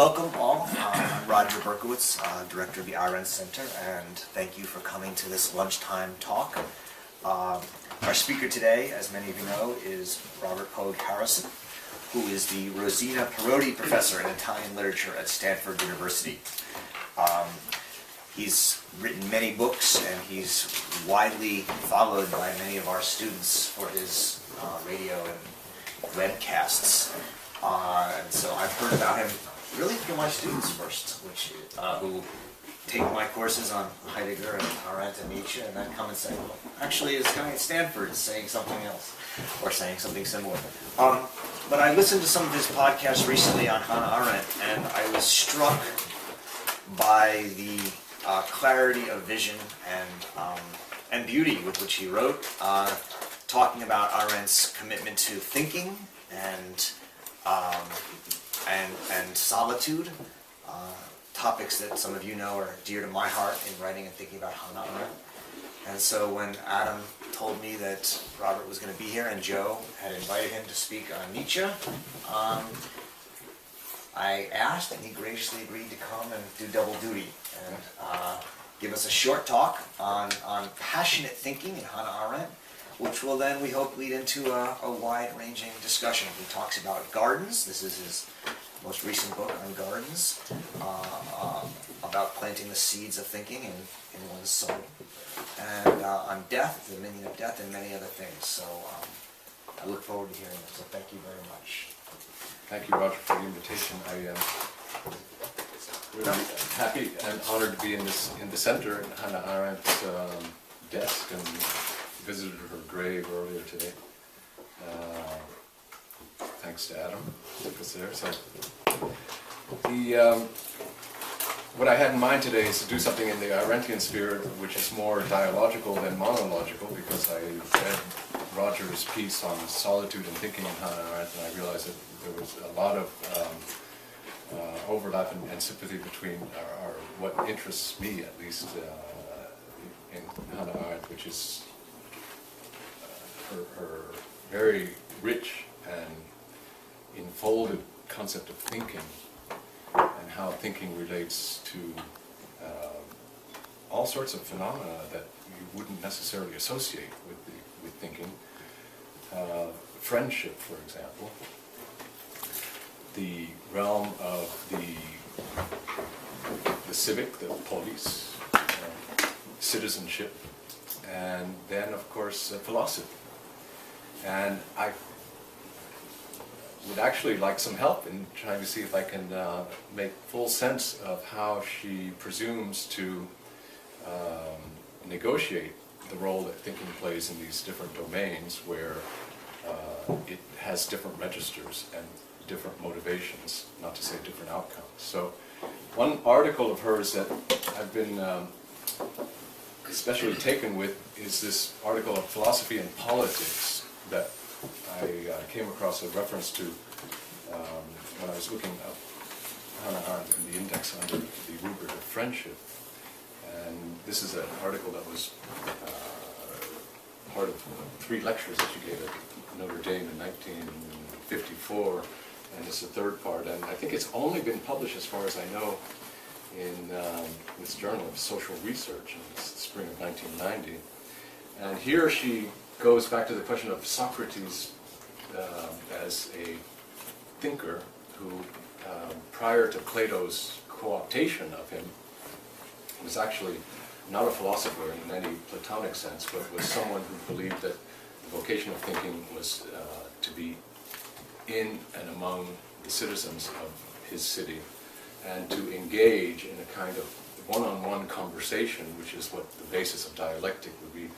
Welcome all. I'm Roger Berkowitz, director of the Arendt Center, and thank you for coming to this lunchtime talk. Our speaker today, as many of you know, is Robert Pogue Harrison, who is the Rosina Perotti Professor in Italian Literature at Stanford University. He's written many books, and he's widely followed by many of our students for his radio and webcasts. And so I've heard about him really from my students first, who take my courses on Heidegger and Arendt and Nietzsche, and then come and say, well, actually this guy at Stanford is saying something else, or saying something similar. But I listened to some of his podcasts recently on Hannah Arendt, and I was struck by the clarity of vision and beauty with which he wrote, talking about Arendt's commitment to thinking and solitude, topics that some of you know are dear to my heart in writing and thinking about Hannah Arendt. And so when Adam told me that Robert was going to be here and Joe had invited him to speak on Nietzsche, I asked, and he graciously agreed to come and do double duty and give us a short talk on passionate thinking in Hannah Arendt, which will then, we hope, lead into a wide-ranging discussion. He talks about gardens. This is his most recent book on gardens, about planting the seeds of thinking in one's soul, and on death, the meaning of death, and many other things. So I look forward to hearing it. So thank you very much. Thank you, Roger, for the invitation. I am really happy and honored to be in the center in Hannah Arendt's desk, and visited her grave earlier today. Thanks to Adam who was there. So what I had in mind today is to do something in the Arendtian spirit, which is more dialogical than monological, because I read Roger's piece on solitude and thinking in Hannah Arendt, and I realized that there was a lot of overlap and sympathy between what interests me, at least, in Hannah Arendt, which is her very rich and enfolded concept of thinking, and how thinking relates to all sorts of phenomena that you wouldn't necessarily associate with thinking. Friendship, for example, the realm of the civic, the police, citizenship, and then, of course, philosophy. And I would actually like some help in trying to see if I can make full sense of how she presumes to negotiate the role that thinking plays in these different domains, where it has different registers and different motivations, not to say different outcomes. So one article of hers that I've been especially taken with is this article of Philosophy and Politics that I came across a reference to when I was looking up Hannah Arendt in the index under the rubric of friendship. And this is an article that was part of 3 lectures that she gave at Notre Dame in 1954, and it's the 3rd part. And I think it's only been published, as far as I know, in this Journal of Social Research in the spring of 1990. And here she goes back to the question of Socrates as a thinker who, prior to Plato's co-optation of him, was actually not a philosopher in any Platonic sense, but was someone who believed that the vocation of thinking was to be in and among the citizens of his city, and to engage in a kind of one-on-one conversation, which is what the basis of dialectic would be,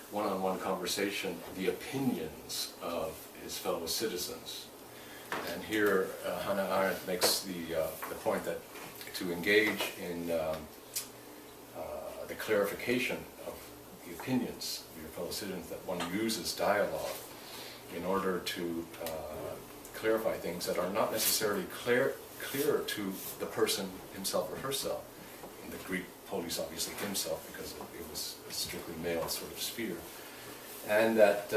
one-on-one conversation, the opinions of his fellow citizens. And here Hannah Arendt makes the point that to engage in the clarification of the opinions of your fellow citizens, that one uses dialogue in order to clarify things that are not necessarily clear to the person himself or herself. In the Greek polis, obviously himself, because it was a strictly male sort of sphere. And that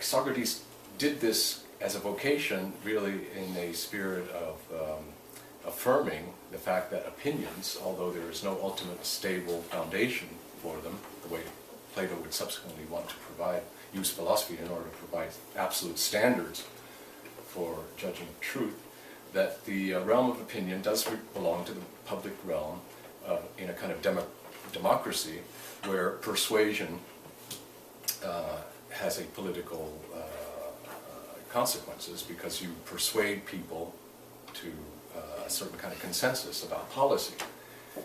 Socrates did this as a vocation, really in a spirit of affirming the fact that opinions, although there is no ultimate stable foundation for them, the way Plato would subsequently want to use philosophy in order to provide absolute standards for judging truth, that the realm of opinion does belong to the public realm in a kind of democracy where persuasion has a political consequences, because you persuade people to a certain kind of consensus about policy.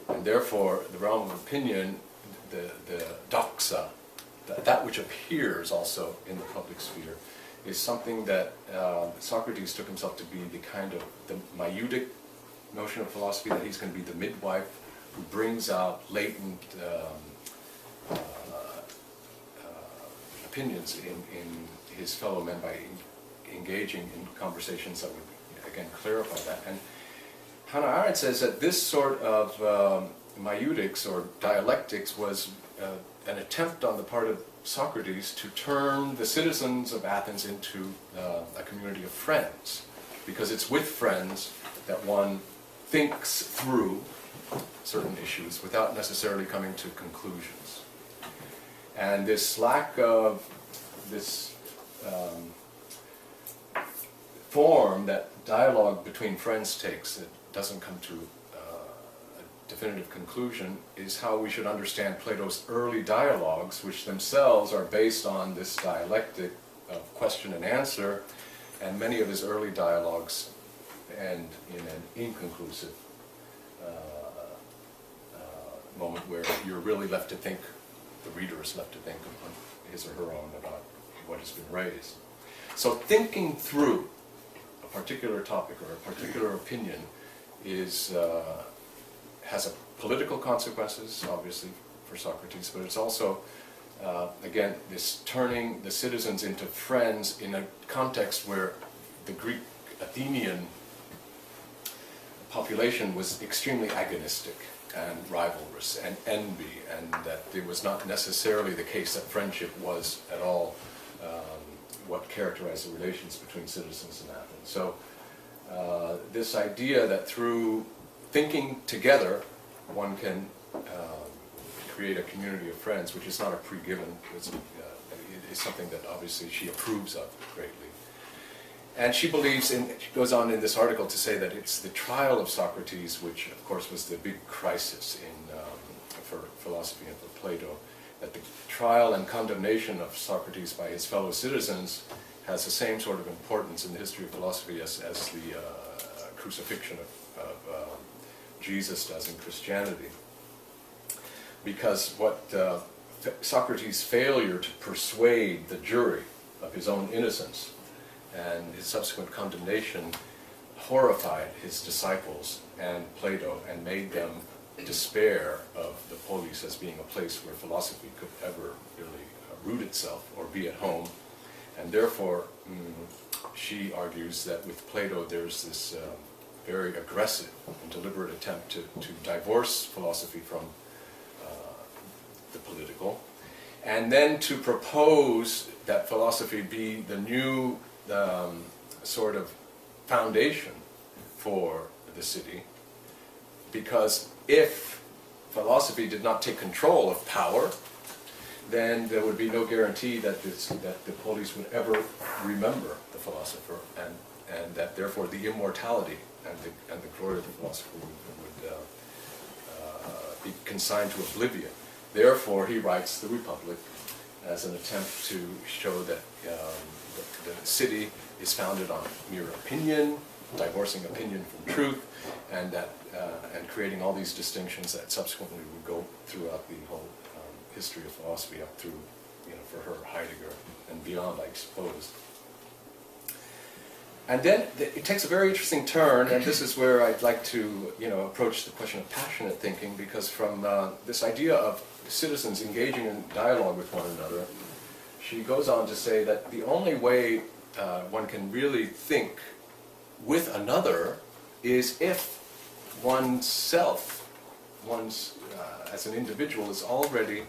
And therefore, the realm of opinion, the doxa, that which appears also in the public sphere, is something that Socrates took himself to be the kind of the maieutic notion of philosophy, that he's going to be the midwife who brings out latent opinions in his fellow men by engaging in conversations that would, again, clarify that. And Hannah Arendt says that this sort of maietics or dialectics was an attempt on the part of Socrates to turn the citizens of Athens into a community of friends, because it's with friends that one thinks through certain issues without necessarily coming to conclusions. And this lack of this form that dialogue between friends takes, that doesn't come to a definitive conclusion, is how we should understand Plato's early dialogues, which themselves are based on this dialectic of question and answer, and many of his early dialogues end in an inconclusive moment where you're really left to think, the reader is left to think on his or her own about what has been raised. So thinking through a particular topic or a particular opinion is has a political consequences, obviously, for Socrates, but it's also, again, this turning the citizens into friends in a context where the Greek Athenian population was extremely agonistic and rivalrous and envy, and that it was not necessarily the case that friendship was at all what characterized the relations between citizens in Athens. So this idea that through thinking together one can create a community of friends, which is not a pre-given, is something that obviously she approves of greatly. And she believes, she goes on in this article to say that it's the trial of Socrates, which of course was the big crisis for philosophy and for Plato, that the trial and condemnation of Socrates by his fellow citizens has the same sort of importance in the history of philosophy as the crucifixion of Jesus does in Christianity. Because what Socrates' failure to persuade the jury of his own innocence and his subsequent condemnation horrified his disciples and Plato and made them despair of the polis as being a place where philosophy could ever really root itself or be at home. And therefore, she argues that with Plato there's this very aggressive and deliberate attempt to divorce philosophy from the political, and then to propose that philosophy be the new sort of foundation for the city, because if philosophy did not take control of power, then there would be no guarantee that the polis would ever remember the philosopher, and that therefore the immortality and the glory of the philosopher would be consigned to oblivion. Therefore, he writes the Republic as an attempt to show that the city is founded on mere opinion, divorcing opinion from truth, and that and creating all these distinctions that subsequently would go throughout the whole history of philosophy up through, for her, Heidegger and beyond, I suppose. And then it takes a very interesting turn, and this is where I'd like to, approach the question of passionate thinking, because from this idea of citizens engaging in dialogue with one another, she goes on to say that the only way one can really think with another is if oneself, as an individual, is already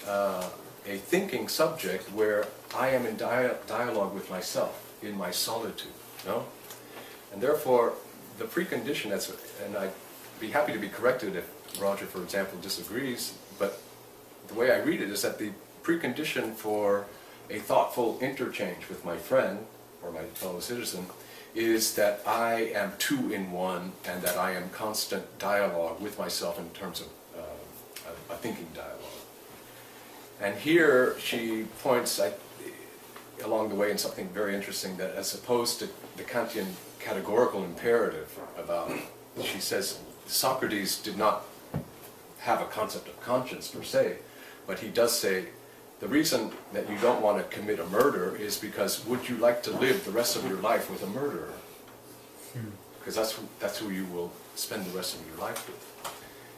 a thinking subject where I am in dialogue with myself in my solitude. And therefore the precondition, and I'd be happy to be corrected if Roger, for example, disagrees, but the way I read it is that the precondition for a thoughtful interchange with my friend, or my fellow citizen, is that I am two in one, and that I am constant dialogue with myself in terms of a thinking dialogue. And here she points along the way in something very interesting, that as opposed to the Kantian categorical imperative about, she says, Socrates did not have a concept of conscience per se, but he does say, the reason that you don't want to commit a murder is because would you like to live the rest of your life with a murderer? Because that's who you will spend the rest of your life with.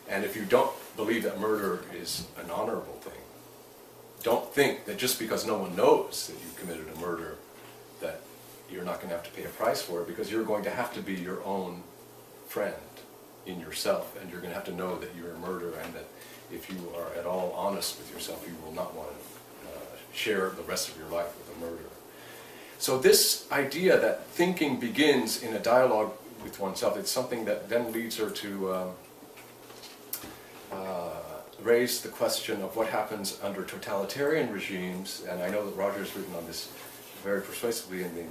And if you don't believe that murder is an honorable thing, don't think that just because no one knows that you committed a murder that you're not going to have to pay a price for it, because you're going to have to be your own friend in yourself, and you're going to have to know that you're a murderer, and that if you are at all honest with yourself, you will not want to share the rest of your life with a murderer. So this idea that thinking begins in a dialogue with oneself, it's something that then leads her to raise the question of what happens under totalitarian regimes, and I know that Roger's written on this very persuasively in the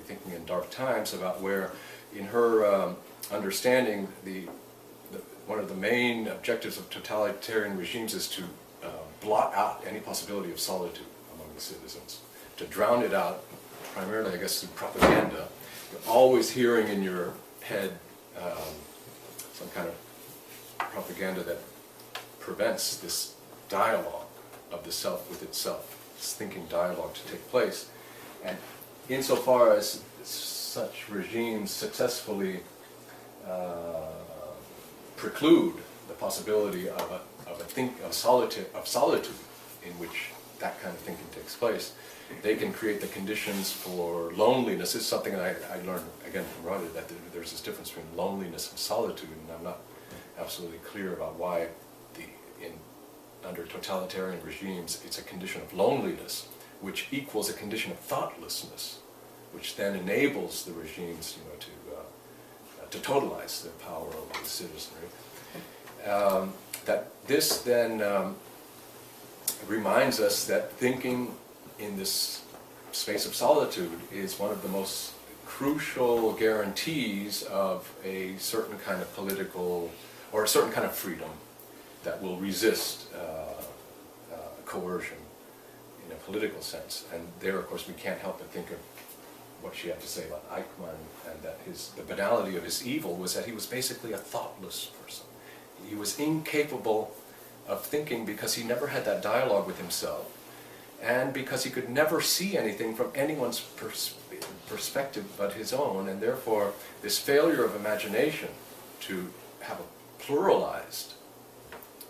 Thinking in Dark Times, about where, in her understanding, one of the main objectives of totalitarian regimes is to blot out any possibility of solitude among the citizens, to drown it out, primarily, I guess, through propaganda. You're always hearing in your head some kind of propaganda that prevents this dialogue of the self with itself, this thinking dialogue to take place. And insofar as such regimes successfully preclude the possibility of solitude in which that kind of thinking takes place, they can create the conditions for loneliness. This is something that I learned, again, from Roger, that there's this difference between loneliness and solitude, and I'm not absolutely clear about why under totalitarian regimes it's a condition of loneliness, which equals a condition of thoughtlessness, which then enables the regimes, to totalize their power over the citizenry. That this then reminds us that thinking in this space of solitude is one of the most crucial guarantees of a certain kind of political, or a certain kind of freedom that will resist coercion in a political sense. And there, of course, we can't help but think of what she had to say about Eichmann, and that the banality of his evil was that he was basically a thoughtless person. He was incapable of thinking because he never had that dialogue with himself, and because he could never see anything from anyone's perspective but his own, and therefore this failure of imagination to have a pluralized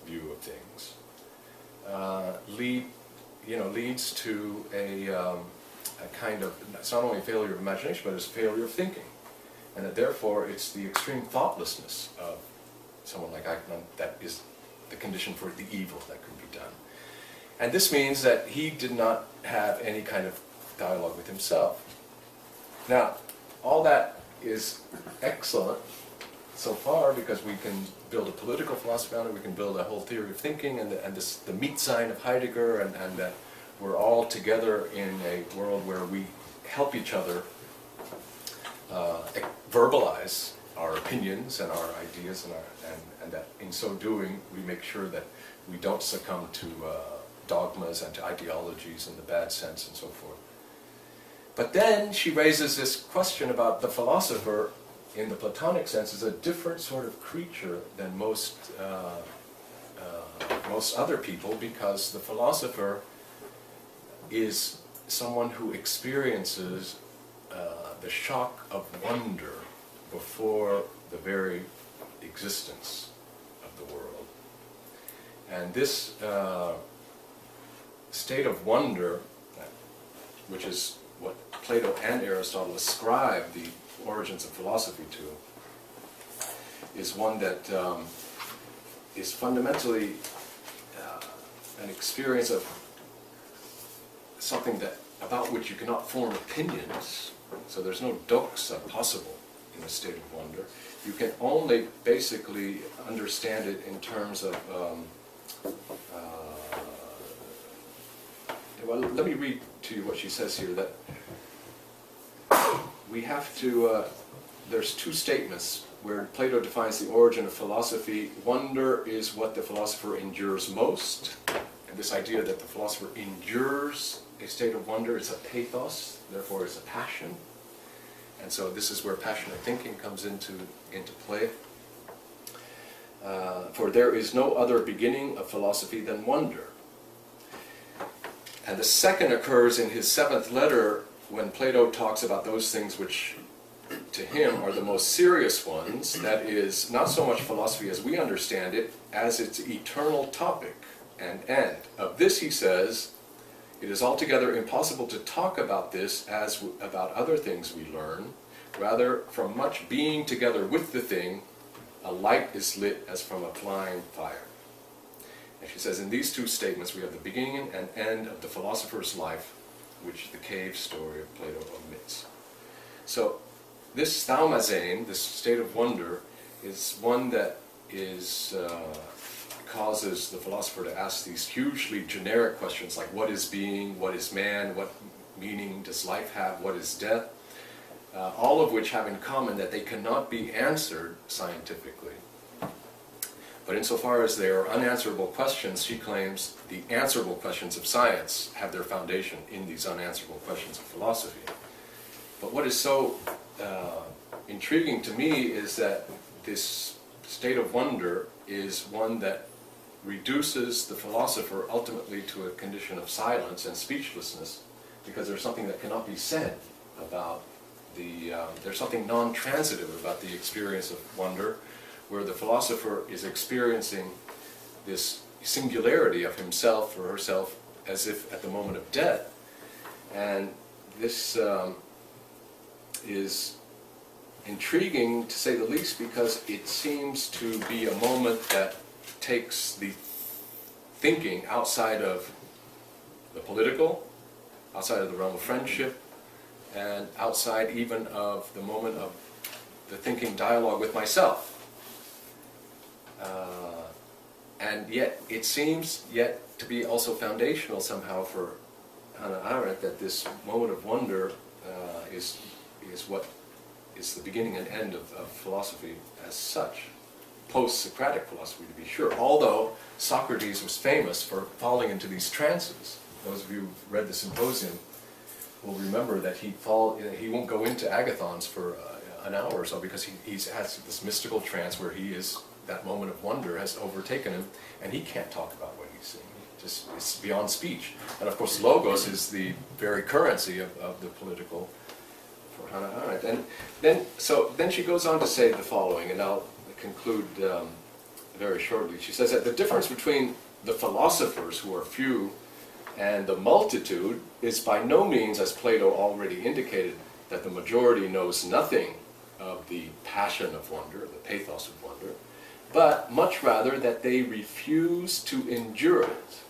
view of things leads to a kind of, it's not only a failure of imagination, but it's a failure of thinking. And that therefore it's the extreme thoughtlessness of someone like Eichmann that is the condition for the evil that could be done. And this means that he did not have any kind of dialogue with himself. Now, all that is excellent so far, because we can build a political philosophy on it, we can build a whole theory of thinking, and the Mietsein of Heidegger, and that we're all together in a world where we help each other verbalize our opinions and our ideas, and that in so doing we make sure that we don't succumb to dogmas and to ideologies in the bad sense and so forth. But then she raises this question about the philosopher in the Platonic sense is a different sort of creature than most other people, because the philosopher is someone who experiences the shock of wonder before the very existence of the world. And this state of wonder, which is what Plato and Aristotle ascribe the origins of philosophy to, is one that is fundamentally an experience of something about which you cannot form opinions. So there's no doxa possible in in a state of wonder. You can only basically understand it in terms of, well, let me read to you what she says here, that we have to, there's two statements where Plato defines the origin of philosophy. Wonder is what the philosopher endures most, and this idea that the philosopher endures a state of wonder is a pathos, therefore it's a passion. And so this is where passionate thinking comes into play. For there is no other beginning of philosophy than wonder. And the second occurs in his 7th letter, when Plato talks about those things which to him are the most serious ones, that is, not so much philosophy as we understand it, as its eternal topic and end. Of this he says, it is altogether impossible to talk about this as about other things we learn. Rather, from much being together with the thing, a light is lit as from a flying fire. And she says, in these two statements we have the beginning and end of the philosopher's life, which the cave story of Plato omits. So, this thaumazein, this state of wonder, is one that causes the philosopher to ask these hugely generic questions like what is being, what is man, what meaning does life have, what is death, all of which have in common that they cannot be answered scientifically. But insofar as they are unanswerable questions, she claims the answerable questions of science have their foundation in these unanswerable questions of philosophy. But what is so intriguing to me is that this state of wonder is one that reduces the philosopher ultimately to a condition of silence and speechlessness, because there's something that cannot be said about there's something non-transitive about the experience of wonder, where the philosopher is experiencing this singularity of himself or herself as if at the moment of death. And this is intriguing, to say the least, because it seems to be a moment that takes the thinking outside of the political, outside of the realm of friendship, and outside even of the moment of the thinking dialogue with myself. And yet, it seems yet to be also foundational somehow for Hannah Arendt, that this moment of wonder is what is the beginning and end of philosophy as such. Post-Socratic philosophy, to be sure. Although Socrates was famous for falling into these trances. Those of you who've read the Symposium will remember that he won't go into agathons for an hour or so, because he has this mystical trance where that moment of wonder has overtaken him, and he can't talk about what he's seeing. It's beyond speech. And of course, logos is the very currency of the political for Hannah Arendt. And then she goes on to say the following, and I'll conclude very shortly. She says that the difference between the philosophers, who are few, and the multitude is by no means, as Plato already indicated, that the majority knows nothing of the passion of wonder, the pathos of wonder, but much rather that they refuse to endure it.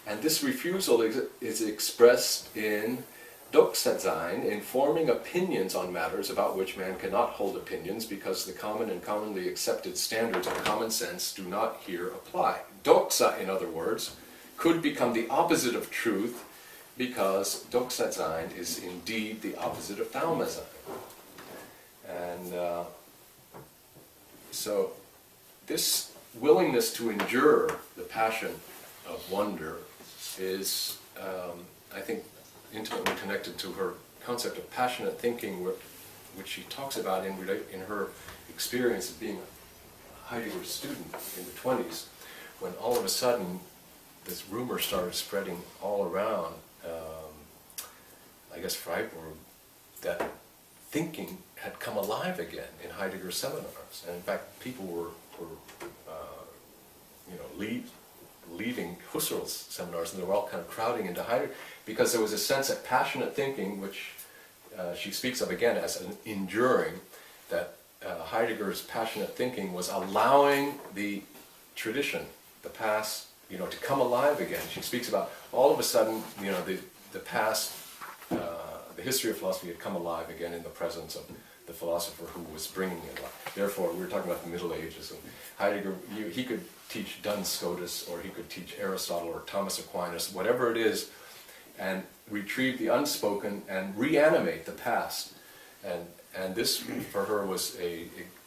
And this refusal is expressed in Doxazein, in forming opinions on matters about which man cannot hold opinions, because the common and commonly accepted standards of common sense do not here apply. Doxa, in other words, could become the opposite of truth, because Doxazein is indeed the opposite of thaumazein. And so this willingness to endure the passion of wonder is, I think, intimately connected to her concept of passionate thinking, which she talks about in her experience of being a Heidegger student in the 20s, when all of a sudden this rumor started spreading all around, I guess Freiburg, that thinking had come alive again in Heidegger seminars. And in fact, people were leaving Husserl's seminars, and they were all kind of crowding into Heidegger, because there was a sense that passionate thinking, which she speaks of again as an enduring, that Heidegger's passionate thinking was allowing the tradition, the past, to come alive again. She speaks about all of a sudden, the past, the history of philosophy had come alive again in the presence of the philosopher who was bringing it up. Therefore, we were talking about the Middle Ages, and Heidegger, he could teach Duns Scotus, or he could teach Aristotle or Thomas Aquinas, whatever it is, and retrieve the unspoken and reanimate the past. And this, for her, was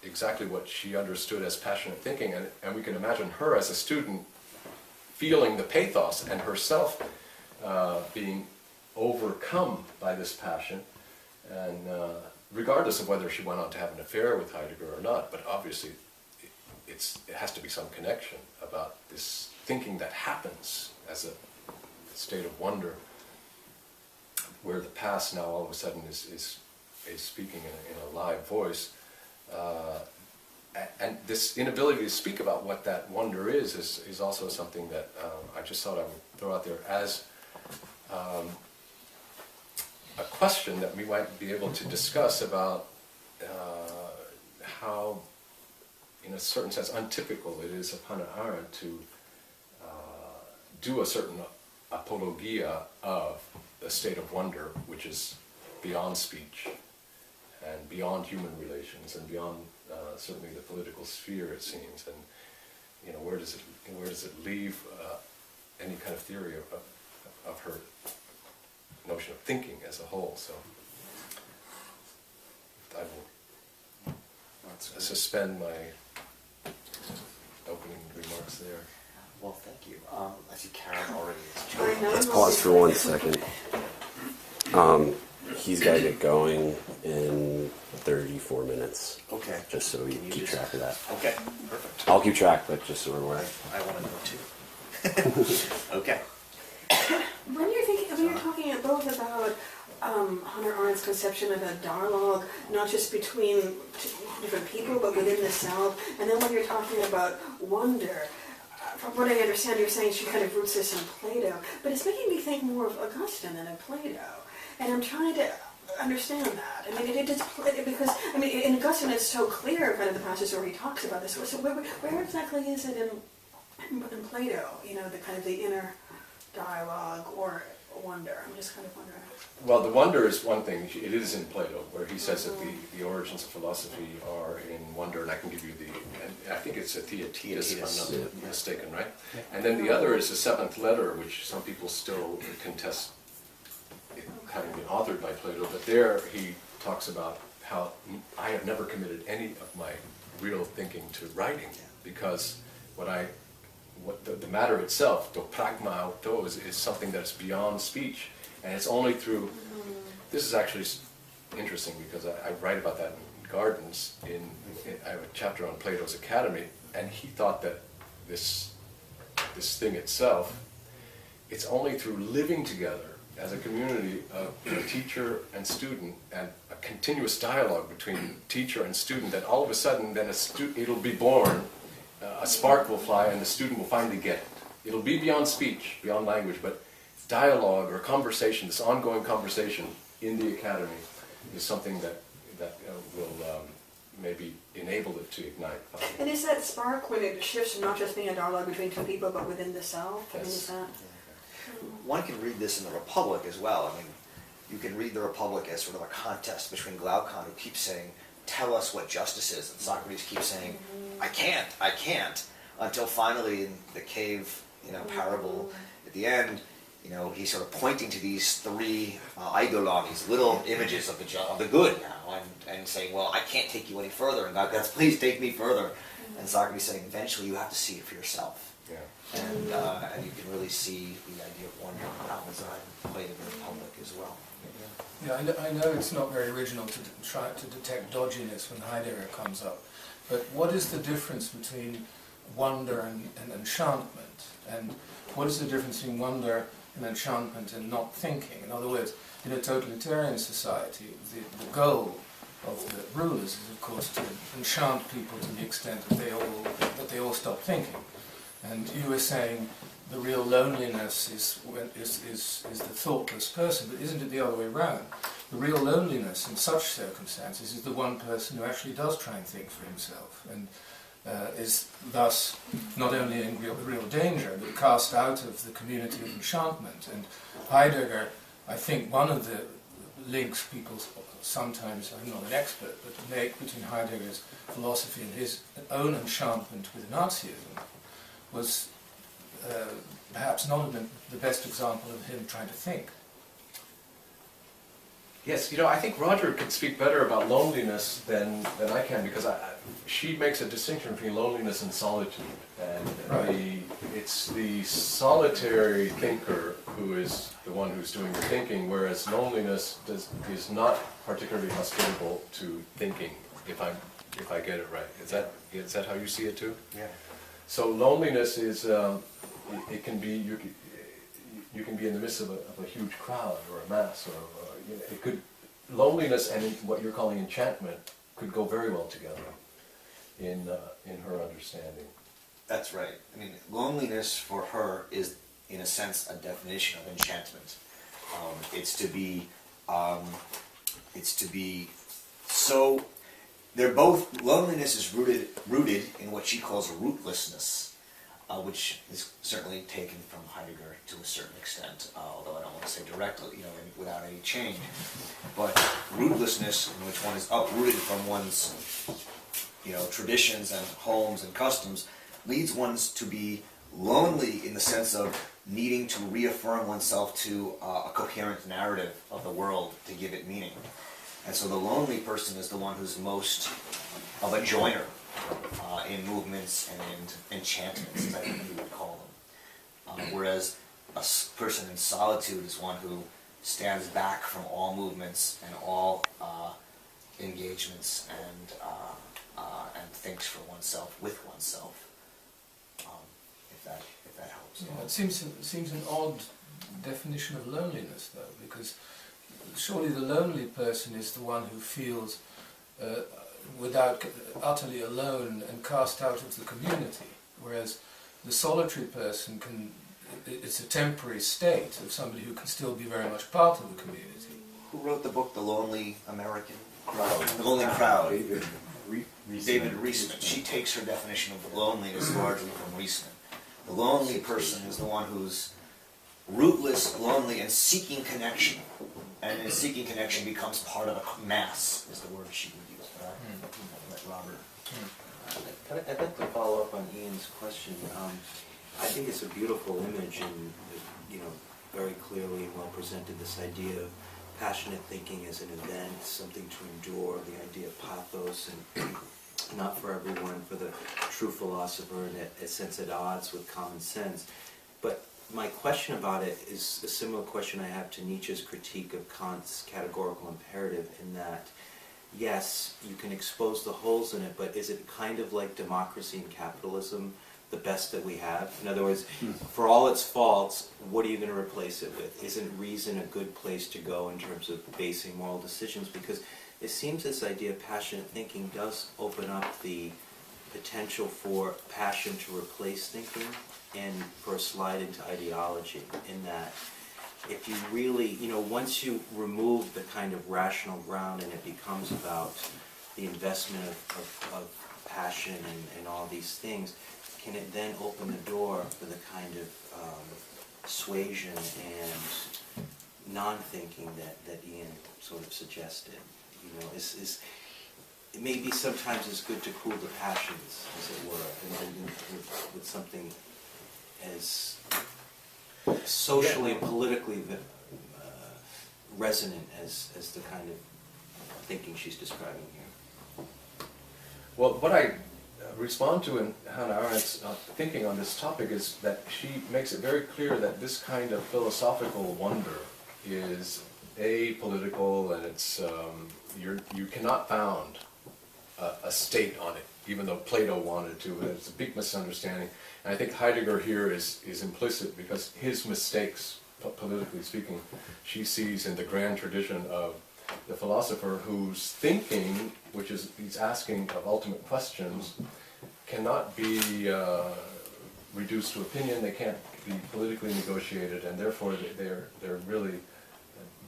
exactly what she understood as passionate thinking, and we can imagine her as a student feeling the pathos and herself being overcome by this passion, and regardless of whether she went on to have an affair with Heidegger or not, but obviously it has to be some connection about this thinking that happens as a state of wonder, where the past now all of a sudden is speaking in a live voice. And this inability to speak about what that wonder is also something that I just thought I would throw out there as a question that we might be able to discuss about how, in a certain sense, untypical it is of Hannah Arendt to do a certain apologia of a state of wonder which is beyond speech and beyond human relations and beyond certainly the political sphere, it seems. And where does it leave any kind of theory of her notion of thinking as a whole? So I will suspend my opening remarks there. Well, thank you. I see Karen already is. Let's pause for 1 second. He's got to get going in 34 minutes. Okay. Just so we keep track of that. Okay, perfect. I'll keep track, but just so we're aware. I want to know too. Okay. When you're talking both about Hannah Arendt's conception of a dialogue, not just between different people, but within the self, and then when you're talking about wonder, from what I understand, you're saying she kind of roots this in Plato, but it's making me think more of Augustine than of Plato, and I'm trying to understand that. I mean, because in Augustine it's so clear, kind of the passage where he talks about this. So where exactly is it in Plato? The kind of the inner dialogue or wonder. I'm just kind of wondering. Well, the wonder is one thing. It is in Plato, where he says that the origins of philosophy are in wonder, and I can give you and I think it's a Theaetetus, if I'm not mistaken, right? Yeah. And then the other is the seventh letter, which some people still contest having been authored by Plato, but there he talks about how I have never committed any of my real thinking to writing, because the matter itself, to pragma auto, is something that's beyond speech, and it's only through. This is actually interesting because I write about that in Gardens. I have a chapter on Plato's Academy, and he thought that this thing itself, it's only through living together as a community of teacher and student, and a continuous dialogue between teacher and student, that all of a sudden then it'll be born. A spark will fly and the student will finally get it. It'll be beyond speech, beyond language, but dialogue or conversation, this ongoing conversation in the academy is something that will maybe enable it to ignite. And is that spark when it shifts from not just being a dialogue between two people, but within the self? Yes. I mean, is that... One can read this in the Republic as well. I mean, you can read the Republic as sort of a contest between Glaucon, who keeps saying, tell us what justice is, and Socrates keeps saying, I can't, until finally in the cave, parable at the end, he's sort of pointing to these three eidolon, these little images of the good now, and saying, well, I can't take you any further, and God, please take me further. And Socrates saying, eventually you have to see it for yourself. Yeah. And you can really see the idea of wonder how it's played in the Republic as well. Yeah, I know it's not very original to try to detect dodginess when Heidegger comes up, but what is the difference between wonder and enchantment? And what is the difference between wonder and enchantment and not thinking? In other words, in a totalitarian society, the goal of the rulers is, of course, to enchant people to the extent that they all stop thinking. And you were saying the real loneliness is the thoughtless person, but isn't it the other way around? The real loneliness in such circumstances is the one person who actually does try and think for himself, and is thus not only in real danger, but cast out of the community of enchantment. And Heidegger, I think one of the links people sometimes, I'm not an expert, but make between Heidegger's philosophy and his own enchantment with Nazism was perhaps not the best example of him trying to think. Yes, I think Roger could speak better about loneliness than I can, because she makes a distinction between loneliness and solitude. And Right. it's the solitary thinker who is the one who's doing the thinking, whereas loneliness is not particularly hospitable to thinking, if I get it right. Is that how you see it too? Yeah. So loneliness is, it can be, you can be in the midst of a huge crowd or a mass, or it could, loneliness and what you're calling enchantment could go very well together in her understanding. That's right. I mean, loneliness for her is, in a sense, a definition of enchantment. It's to be so. They're both. Loneliness is rooted in what she calls rootlessness, which is certainly taken from Heidegger to a certain extent, although I don't want to say directly, without any change. But rootlessness, in which one is uprooted from one's, traditions and homes and customs, leads one to be lonely in the sense of needing to reaffirm oneself to a coherent narrative of the world to give it meaning. And so the lonely person is the one who's most of a joiner in movements and in enchantments, as I think you would call them. Whereas a person in solitude is one who stands back from all movements and all engagements and thinks for oneself with oneself. If that helps. Yeah, it seems an odd definition of loneliness, though, because surely the lonely person is the one who feels utterly alone and cast out of the community, whereas the solitary person it's a temporary state of somebody who can still be very much part of the community. Who wrote the book, The Lonely American Crowd? The Lonely Crowd. David Reisman. She takes her definition of loneliness largely from Reisman. The lonely person is the one who's rootless, lonely, and seeking connection. And in seeking connection becomes part of a mass, is the word she would use. Let Robert. I'd like to follow up on Ian's question. I think it's a beautiful image and, very clearly and well presented, this idea of passionate thinking as an event, something to endure, the idea of pathos, and not for everyone, for the true philosopher, and a sense at odds with common sense. But my question about it is a similar question I have to Nietzsche's critique of Kant's categorical imperative, in that, yes, you can expose the holes in it, but is it kind of like democracy and capitalism, the best that we have? In other words, for all its faults, what are you going to replace it with? Isn't reason a good place to go in terms of basing moral decisions? Because it seems this idea of passionate thinking does open up the potential for passion to replace thinking and for a slide into ideology, in that if you really, once you remove the kind of rational ground and it becomes about the investment of passion and all these things, can it then open the door for the kind of suasion and non-thinking that Ian sort of suggested? It may be sometimes it's good to cool the passions, as it were, and with something as socially and politically resonant as the kind of thinking she's describing here. Well, what I respond to in Hannah Arendt's thinking on this topic is that she makes it very clear that this kind of philosophical wonder is apolitical, and it's you cannot found a state on it, even though Plato wanted to. It's a big misunderstanding. And I think Heidegger here is implicit, because his mistakes, politically speaking, she sees in the grand tradition of the philosopher whose thinking, which is he's asking of ultimate questions, cannot be reduced to opinion. They can't be politically negotiated, and therefore they're really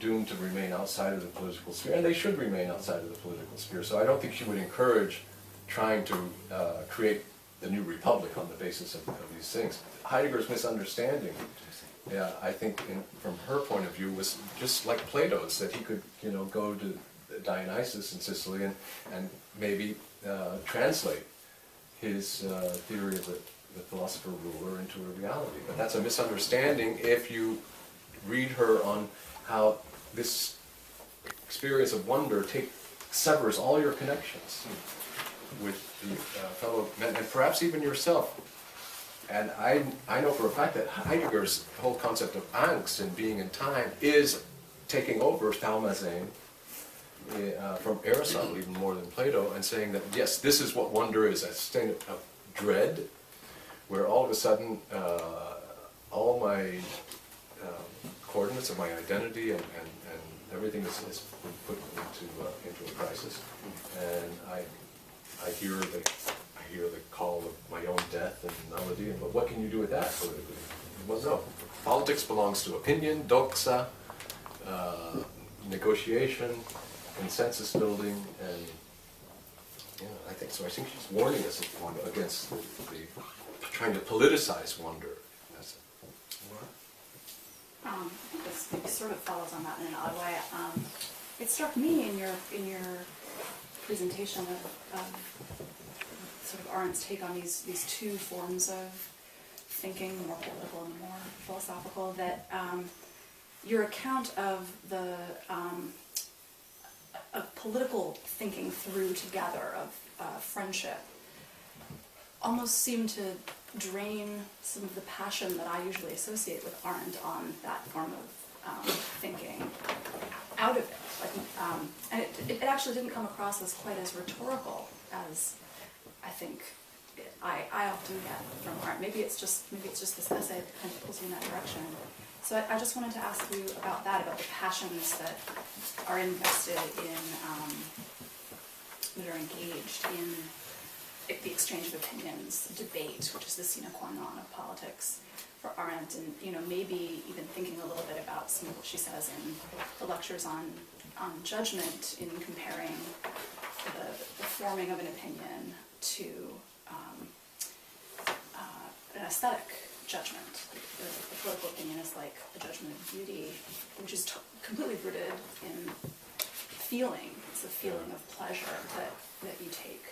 doomed to remain outside of the political sphere, and they should remain outside of the political sphere. So I don't think she would encourage trying to create the new republic on the basis of these things. Heidegger's misunderstanding Yeah, I think from her point of view was just like Plato's, that he could, go to Dionysus in Sicily and maybe translate his theory of the philosopher ruler into a reality. But that's a misunderstanding if you read her on how this experience of wonder severs all your connections with the fellow men, and perhaps even yourself. And I know for a fact that Heidegger's whole concept of angst and being in time is taking over Thalmazein from Aristotle, even more than Plato, and saying that, yes, this is what wonder is, a state of dread, where all of a sudden all my coordinates of my identity and everything is put into a crisis. And I hear the call of my own death and nullity, but what can you do with that politically? Well, no. Politics belongs to opinion, doxa, negotiation, consensus building, and I think so. I think she's warning us against the trying to politicize wonder. I think this maybe sort of follows on that in an odd way. It struck me in your presentation of sort of Arendt's take on these two forms of thinking, the more political and the more philosophical, that your account of the of political thinking through together, of friendship, almost seemed to drain some of the passion that I usually associate with Arendt on that form of thinking out of it. And it actually didn't come across as quite as rhetorical as I think I often get from Arendt. Maybe it's just this essay that kind of pulls you in that direction. So I just wanted to ask you about that, about the passions that are invested in, that are engaged in the exchange of opinions, debate, which is the sine qua non of politics for Arendt, and maybe even thinking a little bit about some of what she says in the lectures on judgment, in comparing the forming of an opinion to an aesthetic judgment. The political opinion is like a judgment of beauty, which is completely rooted in feeling. It's a feeling of pleasure that you take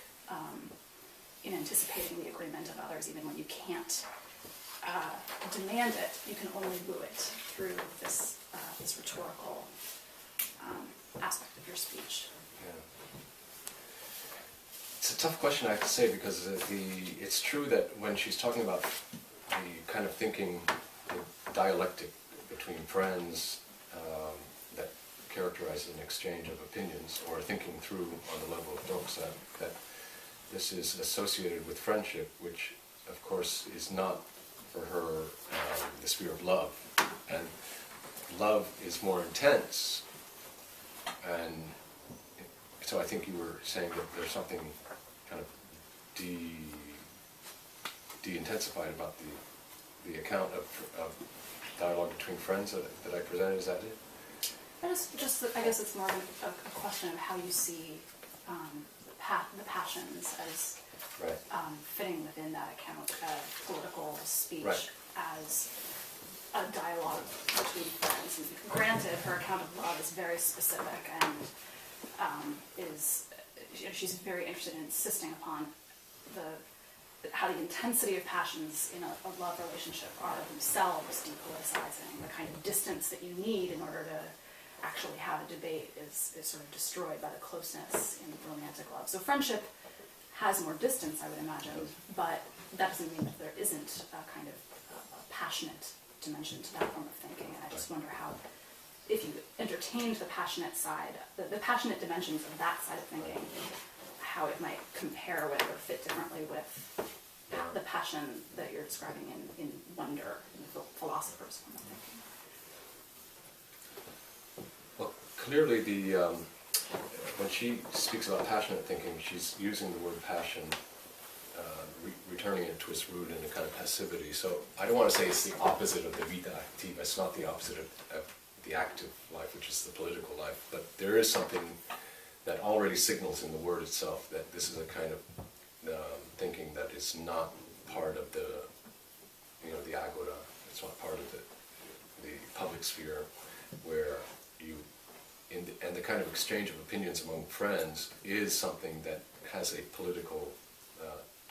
in anticipating the agreement of others, even when you can't demand it. You can only woo it through this rhetorical aspect of your speech. Yeah. It's a tough question, I have to say, because it's true that when she's talking about the kind of thinking, the dialectic between friends that characterizes an exchange of opinions, or thinking through on the level of doxa, that this is associated with friendship, which of course is not for her the sphere of love. And love is more intense, and so I think you were saying that there's something kind of de-intensified about the account of dialogue between friends that I presented. Is that it? I guess it's more of a question of how you see the passions as right. Fitting within that account of political speech, right. as a dialogue between friends. And granted, her account of love is very specific and she's very interested in insisting upon how the intensity of passions in a love relationship are themselves depoliticizing. The kind of distance that you need in order to actually have a debate is sort of destroyed by the closeness in romantic love. So friendship has more distance, I would imagine, but that doesn't mean that there isn't a kind of a passionate dimension to that form of thinking. And I just wonder how, if you entertained the passionate side, the passionate dimensions of that side of thinking, how it might compare with or fit differently with the passion that you're describing in wonder, in the philosopher's form of thinking. Well, clearly when she speaks about passionate thinking, she's using the word passion, returning it to its root in a kind of passivity. So I don't want to say it's the opposite of the vita activa. It's not the opposite of the active life, which is the political life. But there is something that already signals in the word itself that this is a kind of thinking that is not part of the agora. It's not part of the public sphere, where you, and the kind of exchange of opinions among friends is something that has a political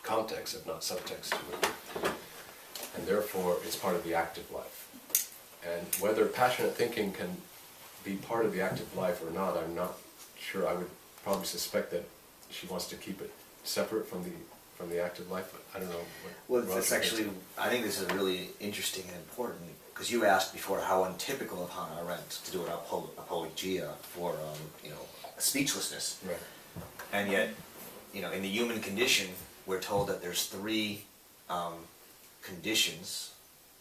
context, if not subtext to it. And therefore, it's part of the active life. And whether passionate thinking can be part of the active life or not, I'm not sure. I would probably suspect that she wants to keep it separate from the active life, but I don't know. Well, it's actually, I think this is really interesting and important, because you asked before how untypical of Hannah Arendt to do an apologia for, speechlessness. Right. And yet, in the human condition, we're told that there's three conditions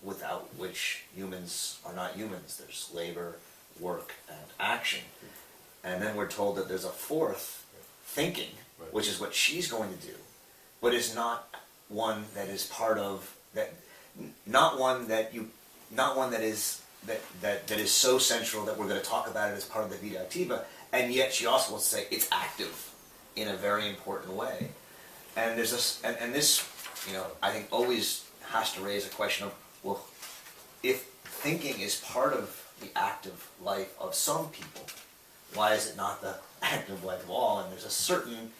without which humans are not humans. There's labor, work, and action. And then we're told that there's a fourth, thinking, Right. which is what she's going to do, but is not one that is part of that, not one that is so central that we're going to talk about it as part of the Vita Activa, and yet she also wants to say it's active in a very important way. And there's this, and this, I think always has to raise a question of, well, if thinking is part of the active life of some people, why is it not the active life of all? And there's a certain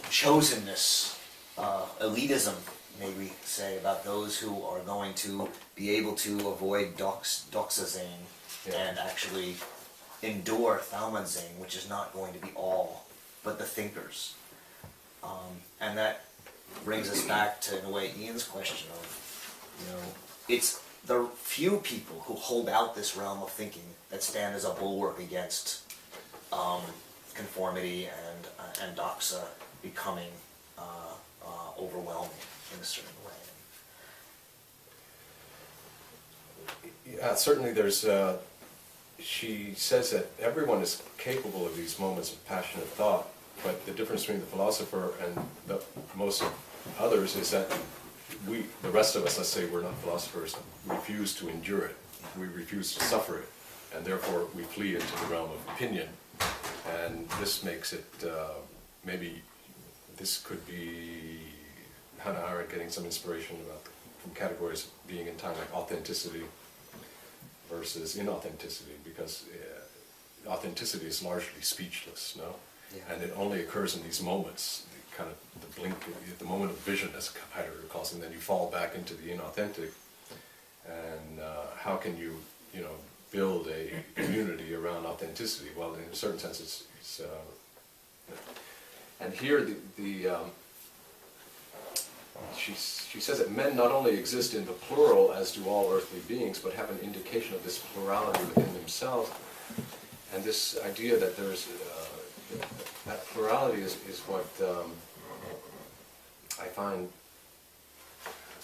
chosenness, elitism, may we say, about those who are going to be able to avoid doxazine and actually endure thalmazine, which is not going to be all, but the thinkers. And that brings us back to, in a way, Ian's question of, it's the few people who hold out this realm of thinking that stand as a bulwark against conformity and doxa becoming overwhelming in a certain way. Yeah, certainly there's, she says that everyone is capable of these moments of passionate thought, but the difference between the philosopher and most others is that we, the rest of us, let's say we're not philosophers, refuse to endure it. We refuse to suffer it, and therefore we flee into the realm of opinion. And this makes it, maybe this could be Hannah Arendt getting some inspiration from categories of being in time, like authenticity versus inauthenticity, because authenticity is largely speechless, no? Yeah. And it only occurs in these moments, kind of the blink, the moment of vision, as Heidegger calls it, and then you fall back into the inauthentic. And how can you, build a community around authenticity? Well, in a certain sense, it's and here she says that men not only exist in the plural, as do all earthly beings, but have an indication of this plurality within themselves. And this idea that there's that plurality is what I find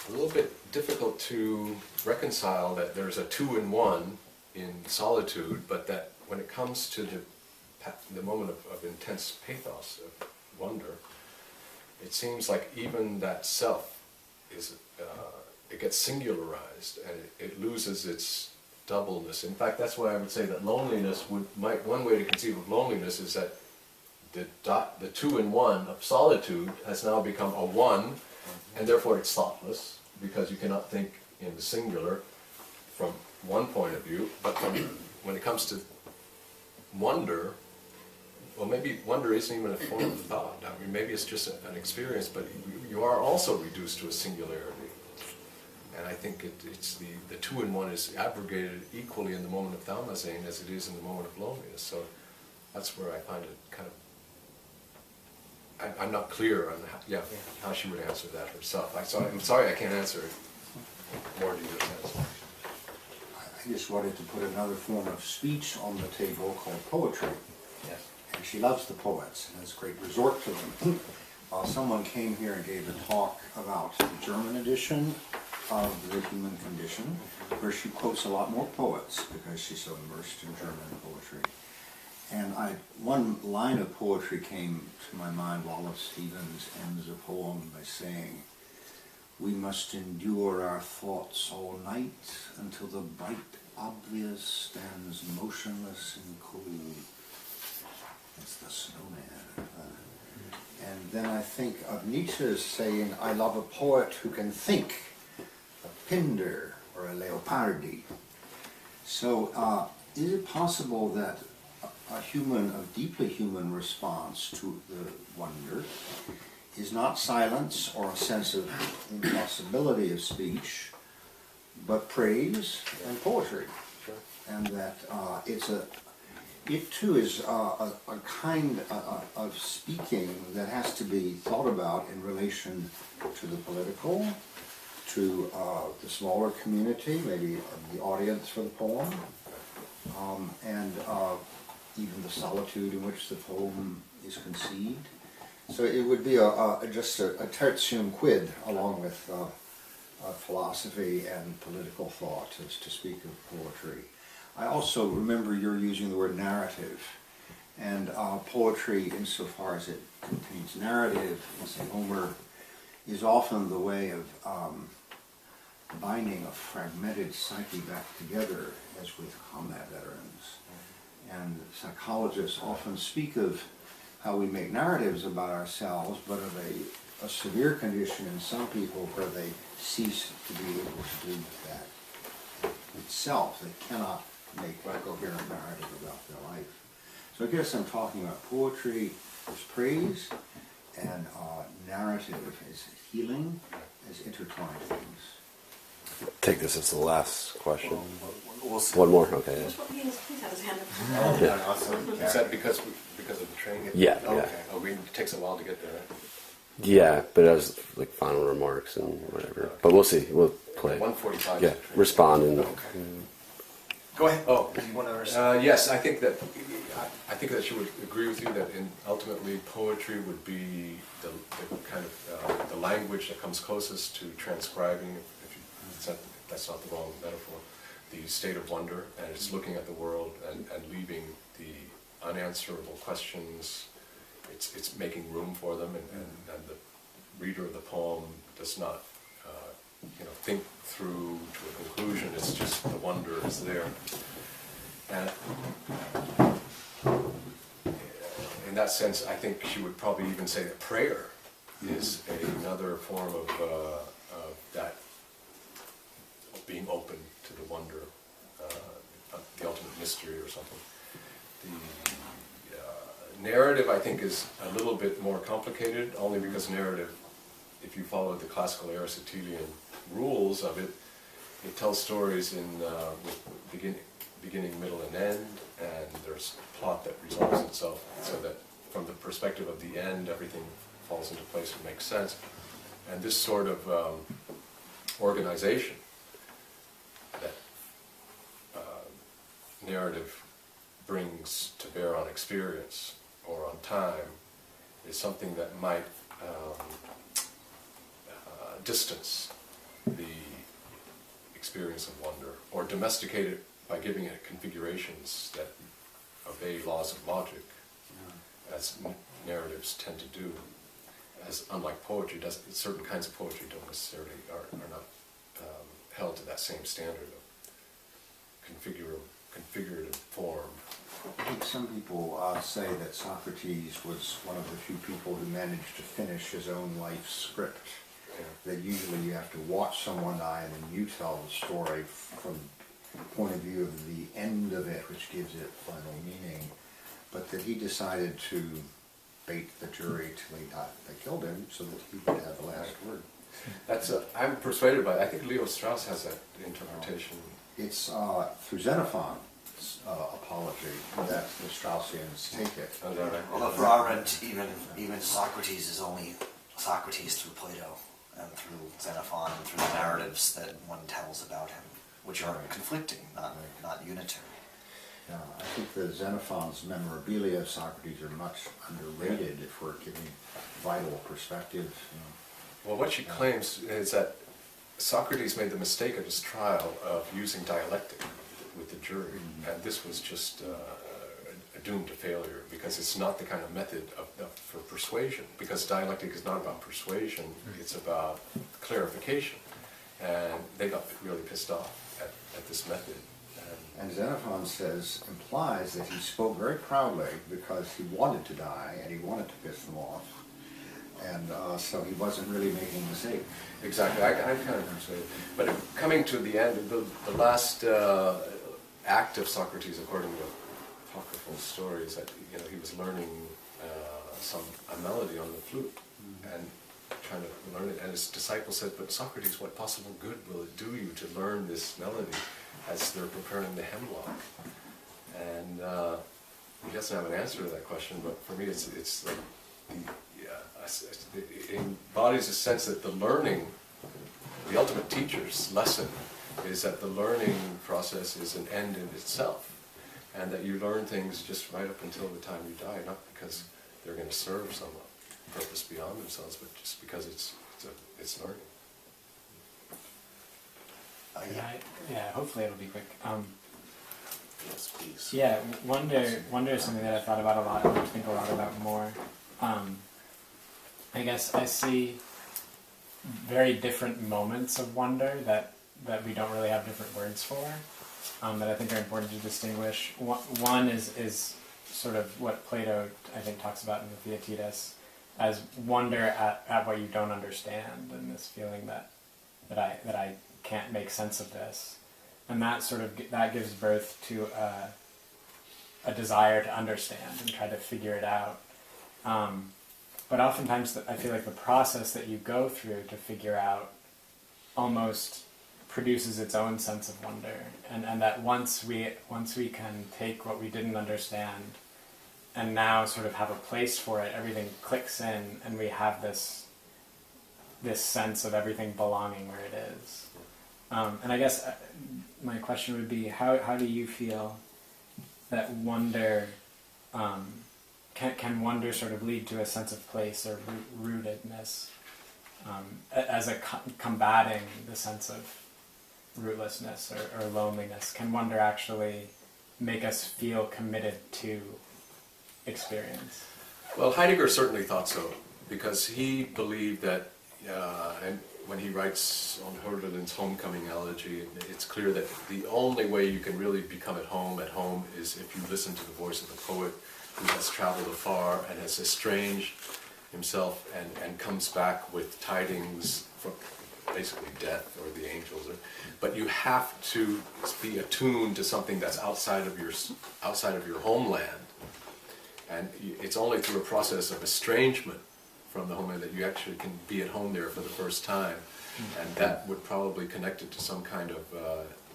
a little bit difficult to reconcile, that there's a two in one in solitude, but that when it comes to the moment of intense pathos, of wonder, it seems like even that self is, it gets singularized and it loses its doubleness. In fact, that's why I would say that loneliness one way to conceive of loneliness is that the two in one of solitude has now become a one, and therefore it's thoughtless, because you cannot think in the singular from one point of view. But when it comes to wonder, well, maybe wonder isn't even a form of thought. I mean, maybe it's just an experience, but you are also reduced to a singularity. And I think it's the two in one is abrogated equally in the moment of thalmazine as it is in the moment of loneliness. So that's where I find it kind of, I'm not clear on how she would answer that herself. I'm sorry I can't answer it more to your sense. I just wanted to put another form of speech on the table called poetry. Yes. And she loves the poets and has great resort to them. Someone came here and gave a talk about the German edition of The Human Condition, where she quotes a lot more poets because she's so immersed in German poetry. And one line of poetry came to my mind. Wallace Stevens ends a poem by saying, "We must endure our thoughts all night until the bright obvious stands motionless and cold." It's the snowman. And then I think of Nietzsche's saying, "I love a poet who can think," a Pindar or a Leopardi. So, is it possible that a deeply human response to the wonder is not silence or a sense of impossibility of speech, but praise and poetry? Sure. And that it too is a kind of speaking that has to be thought about in relation to the political, to the smaller community, maybe the audience for the poem, and even the solitude in which the poem is conceived. So it would be just a tertium quid along with philosophy and political thought, to speak of poetry. I also remember you're using the word narrative, and poetry, insofar as it contains narrative, say Homer, is often the way of binding a fragmented psyche back together, as with combat veterans. And psychologists often speak of how we make narratives about ourselves, but of a severe condition in some people where they cease to be able to do that itself. They cannot make a coherent narrative about their life. So I guess I'm talking about poetry as praise, and narrative as healing, as intertwined things. Take this as the last question. We'll see. One more, okay. He's had his hand up. Yeah. Awesome. Is that because of the training? Yeah, Okay. yeah. Oh, it takes a while to get there, right? Yeah, but as like final remarks and whatever. But we'll see. We'll play. 1:45. Yeah, respond and. Go ahead. Oh, Do you want to respond? yes, I think that she would agree with you that ultimately poetry would be the kind of the language that comes closest to transcribing, that's not the wrong metaphor, the state of wonder, and it's looking at the world and leaving the unanswerable questions. It's making room for them, and the reader of the poem does not think through to a conclusion. It's just the wonder is there. And in that sense, I think she would probably even say that prayer is another form of that, of being open to the wonder, the ultimate mystery or something. The narrative, I think, is a little bit more complicated, only because narrative, if you follow the classical Aristotelian rules of it, it tells stories with beginning, middle, and end, and there's a plot that resolves itself, so that from the perspective of the end, everything falls into place and makes sense. And this sort of organization that narrative brings to bear on experience or on time is something that might distance the experience of wonder, or domesticate it by giving it configurations that obey laws of logic, as narratives tend to do. As unlike poetry, certain kinds of poetry don't necessarily are not held to that same standard of configurative form. I think some people say that Socrates was one of the few people who managed to finish his own life script. That usually you have to watch someone die and then you tell the story from the point of view of the end of it, which gives it final meaning. But that he decided to bait the jury till he died. They killed him so that he would have the last word. I'm persuaded by it. I think Leo Strauss has that interpretation. It's through Xenophon's apology that the Straussians take it. Oh, is that right? Although for Arendt, even Socrates is only Socrates through Plato and through Xenophon and through the narratives that one tells about him, which are conflicting, not unitary. Yeah, I think the Xenophon's memorabilia of Socrates are much underrated if we're giving vital perspective. Well, what she claims is that Socrates made the mistake at his trial of using dialectic with the jury, and this was just doomed to failure, because it's not the kind of method for persuasion, because dialectic is not about persuasion, it's about clarification, and they got really pissed off at this method. And Xenophon implies that he spoke very proudly because he wanted to die and he wanted to piss them off, and so he wasn't really making a mistake. Exactly, I'm kind of persuaded. But coming to the end, the last act of Socrates, according to apocryphal stories, that he was learning a melody on the flute and trying to learn it. And his disciples said, "But Socrates, what possible good will it do you to learn this melody as they're preparing the hemlock?" And he doesn't have an answer to that question, but for me, it's like it embodies a sense that the learning, the ultimate teacher's lesson, is that the learning process is an end in itself, and that you learn things just right up until the time you die, not because they're going to serve some purpose beyond themselves, but just because it's learning. Yeah, hopefully it'll be quick. Yes, please. Yeah, wonder is something that I thought about a lot, and I think a lot about more. I guess I see very different moments of wonder that we don't really have different words for, that I think are important to distinguish. One is sort of what Plato, I think, talks about in the Theaetetus, as wonder at what you don't understand, and this feeling that I can't make sense of this. And that gives birth to a desire to understand and try to figure it out. But oftentimes I feel like the process that you go through to figure out almost produces its own sense of wonder. And that once we can take what we didn't understand and now sort of have a place for it, everything clicks in, and we have this sense of everything belonging where it is. And I guess my question would be, how do you feel that wonder, can wonder sort of lead to a sense of place or rootedness, as a combating the sense of rootlessness or loneliness? Can wonder actually make us feel committed to experience? Well, Heidegger certainly thought so, because he believed that, and when he writes on Hölderlin's Homecoming Elegy, it's clear that the only way you can really become at home is if you listen to the voice of the poet who has traveled afar and has estranged himself and comes back with tidings from basically death or the angels. But you have to be attuned to something that's outside of your homeland, and it's only through a process of estrangement from the homeland that you actually can be at home there for the first time, and that would probably connect it to some kind of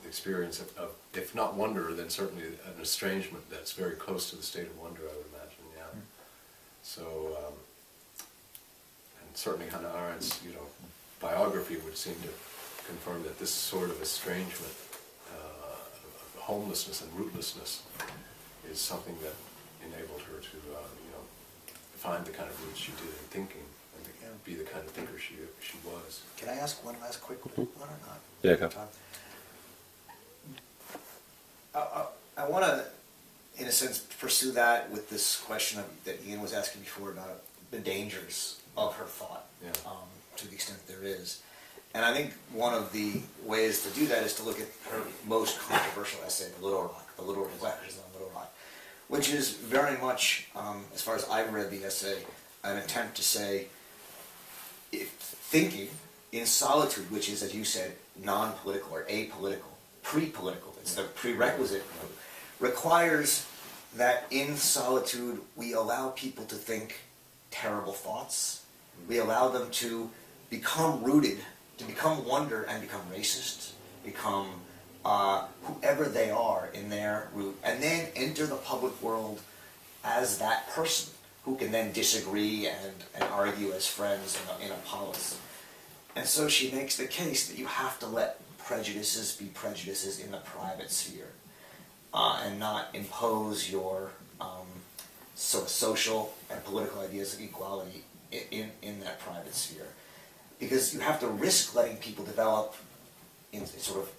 experience of, if not wonder, then certainly an estrangement that's very close to the state of wonder, I would imagine. Yeah. So, and certainly Hannah Arendt's biography would seem to confirm that this sort of estrangement, of homelessness and rootlessness, is something that enabled her to find the kind of roots she did in thinking, and be the kind of thinker she was. Can I ask one last quick one or not? Yeah, go. I want to, in a sense, pursue that with this question that Ian was asking before about the dangers of her thought, Yeah. to the extent there is. And I think one of the ways to do that is to look at her most controversial essay, The Little Rock, The Little Reflections on Little Rock, which is very much, as far as I've read the essay, an attempt to say, if thinking in solitude, which is, as you said, non-political or apolitical, pre-political, it's the prerequisite, requires that in solitude we allow people to think terrible thoughts. We allow them to become rooted, to become wonder and become racist, become whoever they are in their root, and then enter the public world as that person who can then disagree and argue as friends in a polis. And so she makes the case that you have to let prejudices be prejudices in the private sphere, and not impose your sort of social and political ideas of equality in that private sphere. Because you have to risk letting people develop in sort of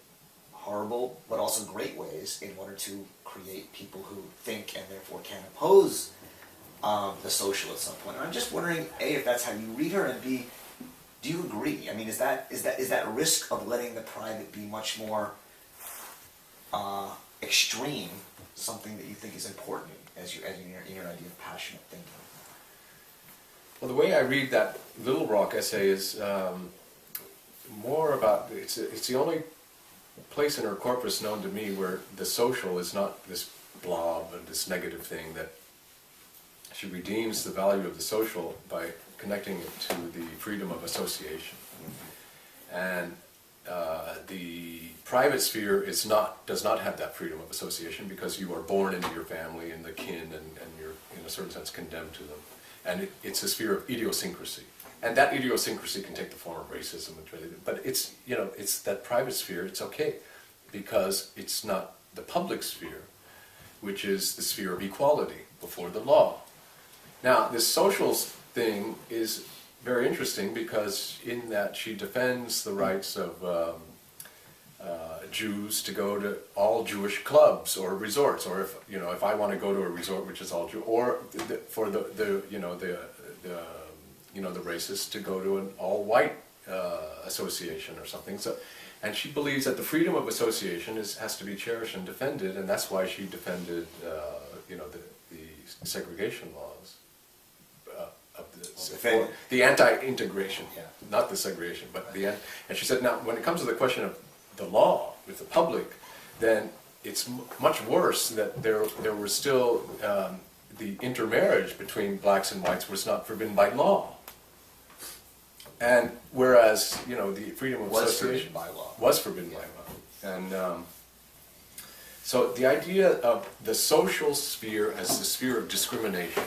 horrible but also great ways in order to create people who think and therefore can oppose the social at some point. And I'm just wondering, A, if that's how you read her, and B, do you agree? I mean, is that risk of letting the private be much more extreme something that you think is important as in your idea of passionate thinking? Well, the way I read that Little Rock essay is more about, it's the only place in her corpus known to me where the social is not this blob and this negative thing, that she redeems the value of the social by connecting it to the freedom of association. And the private sphere does not have that freedom of association, because you are born into your family and the kin, and you're in a certain sense condemned to them. And it's a sphere of idiosyncrasy. And that idiosyncrasy can take the form of racism, but it's, you know, it's that private sphere, it's okay, because it's not the public sphere, which is the sphere of equality before the law. Now, this social thing is very interesting, because in that she defends the rights of Jews to go to all Jewish clubs or resorts, or if I want to go to a resort which is all Jew, or for the racists to go to an all-white association or something. So, and she believes that the freedom of association has to be cherished and defended, and that's why she defended the segregation laws. The anti-integration, not the segregation, but and she said, now when it comes to the question of the law with the public, then it's much worse that there was still the intermarriage between blacks and whites was not forbidden by law. And whereas, the freedom of association was forbidden by law. And so the idea of the social sphere as the sphere of discrimination,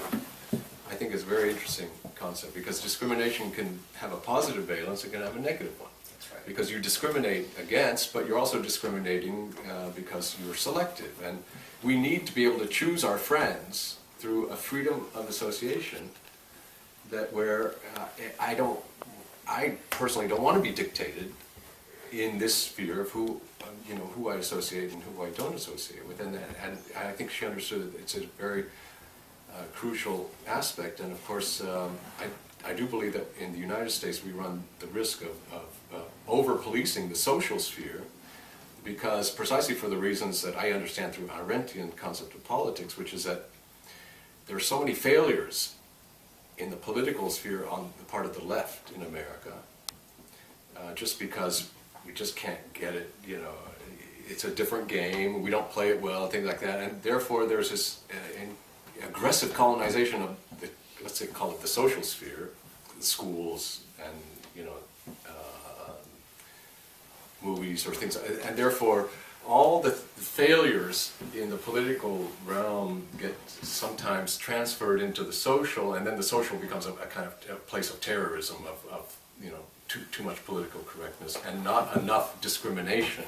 I think is a very interesting concept, because discrimination can have a positive valence, it can have a negative one. That's right. Because you discriminate against, but you're also discriminating because you're selective. And we need to be able to choose our friends through a freedom of association that where I personally don't want to be dictated in this sphere of who I associate and who I don't associate with. And I think she understood that it's a very crucial aspect. And of course, I do believe that in the United States we run the risk of over-policing the social sphere, because precisely for the reasons that I understand through Arendtian concept of politics, which is that there are so many failures in the political sphere on the part of the left in America, just because we just can't get it, it's a different game, we don't play it well, things like that, and therefore there's this aggressive colonization of, let's say, call it the social sphere, the schools and, movies or things, and therefore all the failures in the political realm get sometimes transferred into the social, and then the social becomes a kind of a place of terrorism, of too much political correctness and not enough discrimination,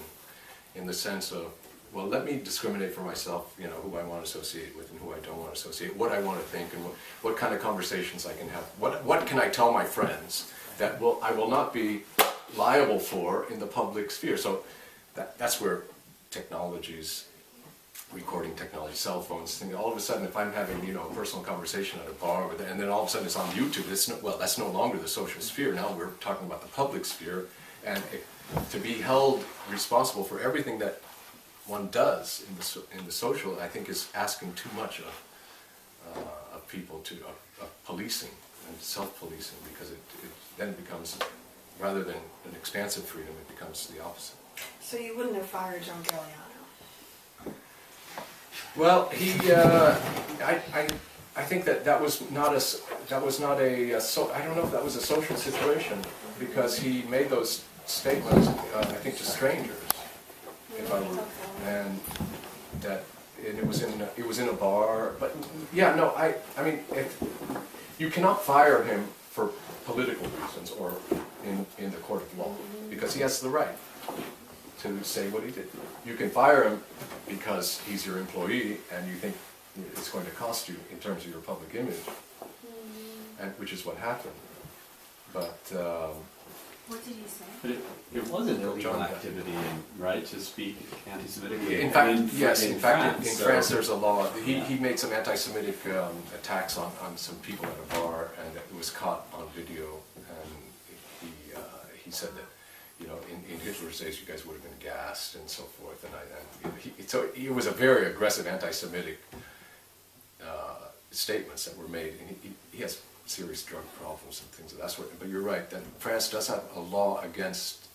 in the sense of, well, let me discriminate for myself, who I want to associate with and who I don't want to associate, what I want to think, and what kind of conversations I can have, what can I tell my friends that I will not be liable for in the public sphere. So that's where technologies, recording technology, cell phones, all of a sudden if I'm having a personal conversation at a bar and then all of a sudden it's on YouTube, that's no longer the social sphere. Now we're talking about the public sphere, and to be held responsible for everything that one does in the social, I think, is asking too much of people, of policing and self-policing, because it then becomes, rather than an expansive freedom, it becomes the opposite. So you wouldn't have fired John Galliano? Well, I think that was not a I don't know if that was a social situation, because he made those statements, I think, to strangers, if I were, and that it was in a bar. But yeah, no, I mean, you cannot fire him for political reasons or in the court of law, because he has the right to say what he did. You can fire him because he's your employee and you think it's going to cost you in terms of your public image, and which is what happened. But what did he say? But it was an illegal activity, right, to speak anti-Semitically. In fact, in France, France there's a law. He made some anti-Semitic attacks on some people at a bar, and it was caught on video. And he said that, in Hitler's days, you guys would have been gassed and so forth. So it was a very aggressive anti-Semitic statements that were made. And he has serious drug problems and things. That's what. But you're right. That France does have a law against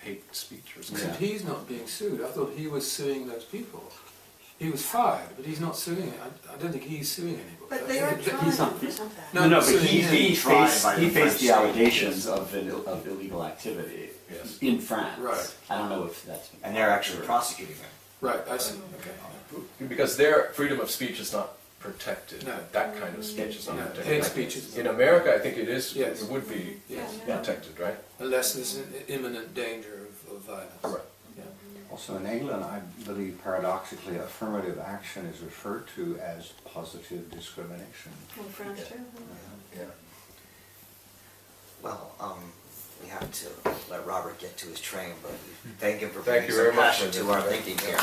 hate speech or something. Except he's not being sued. I thought he was suing those people. He was fired, but he's not suing it. I don't think he's suing anybody. But they are trying he's not- for something. No, but suing him. he tried faced, by the he faced French the state. allegations of illegal activity Yes. in France. Right. I don't know if that's... And they're actually prosecuting him. Right, I see. Okay. Because their freedom of speech is not protected. No. That kind of speech is not No. protected. Hate speech is In America, I think it is. Yes. It would be Yes. protected, right? Unless there's an imminent danger of violence. Right. Yeah. Also in England, I believe paradoxically, affirmative action is referred to as positive discrimination. In France too. Yeah. Well, we have to let Robert get to his train, but thank him for Thank bringing you some very much, passion to Linda. our thinking here.